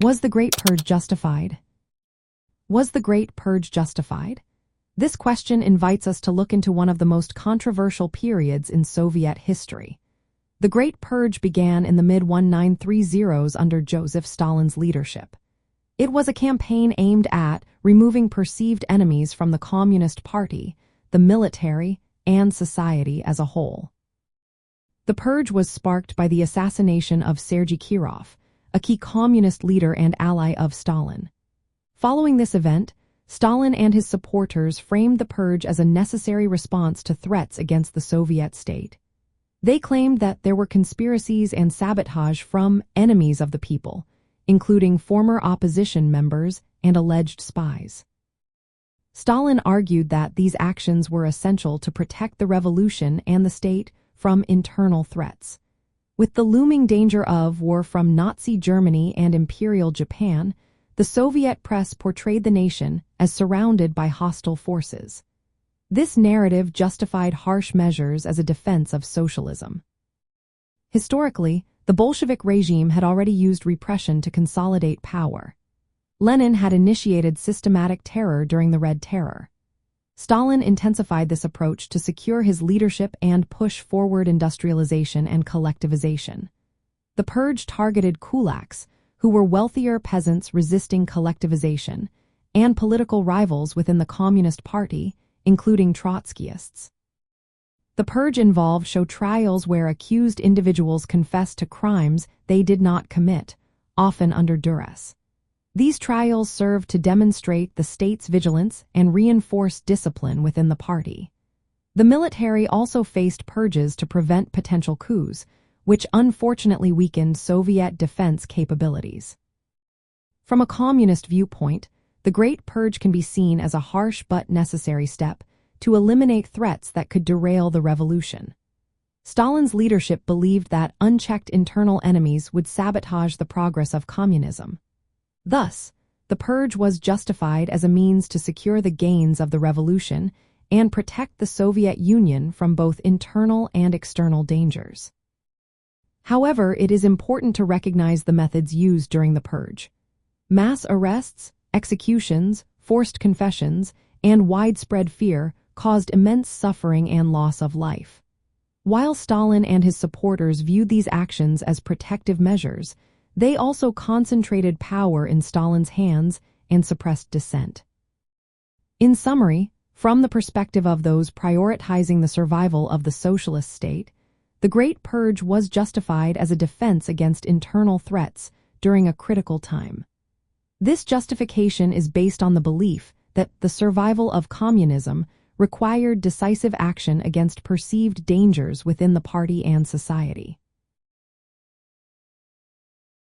Was the Great Purge justified? Was the Great Purge justified? This question invites us to look into one of the most controversial periods in Soviet history. The Great Purge began in the mid-1930s under Joseph Stalin's leadership. It was a campaign aimed at removing perceived enemies from the Communist Party, the military, and society as a whole. The purge was sparked by the assassination of Sergey Kirov, a key communist leader and ally of Stalin. Following this event, Stalin and his supporters framed the purge as a necessary response to threats against the Soviet state. They claimed that there were conspiracies and sabotage from enemies of the people, including former opposition members and alleged spies. Stalin argued that these actions were essential to protect the revolution and the state from internal threats. With the looming danger of war from Nazi Germany and Imperial Japan, the Soviet press portrayed the nation as surrounded by hostile forces. This narrative justified harsh measures as a defense of socialism. Historically, the Bolshevik regime had already used repression to consolidate power. Lenin had initiated systematic terror during the Red Terror. Stalin intensified this approach to secure his leadership and push forward industrialization and collectivization. The purge targeted kulaks, who were wealthier peasants resisting collectivization, and political rivals within the Communist Party, including Trotskyists. The purge involved show trials where accused individuals confessed to crimes they did not commit, often under duress. These trials served to demonstrate the state's vigilance and reinforce discipline within the party. The military also faced purges to prevent potential coups, which unfortunately weakened Soviet defense capabilities. From a communist viewpoint, the Great Purge can be seen as a harsh but necessary step to eliminate threats that could derail the revolution. Stalin's leadership believed that unchecked internal enemies would sabotage the progress of communism. Thus, the purge was justified as a means to secure the gains of the revolution and protect the Soviet Union from both internal and external dangers. However, it is important to recognize the methods used during the purge. Mass arrests, executions, forced confessions, and widespread fear caused immense suffering and loss of life. While Stalin and his supporters viewed these actions as protective measures, they also concentrated power in Stalin's hands and suppressed dissent. In summary, from the perspective of those prioritizing the survival of the socialist state, the Great Purge was justified as a defense against internal threats during a critical time. This justification is based on the belief that the survival of communism required decisive action against perceived dangers within the party and society.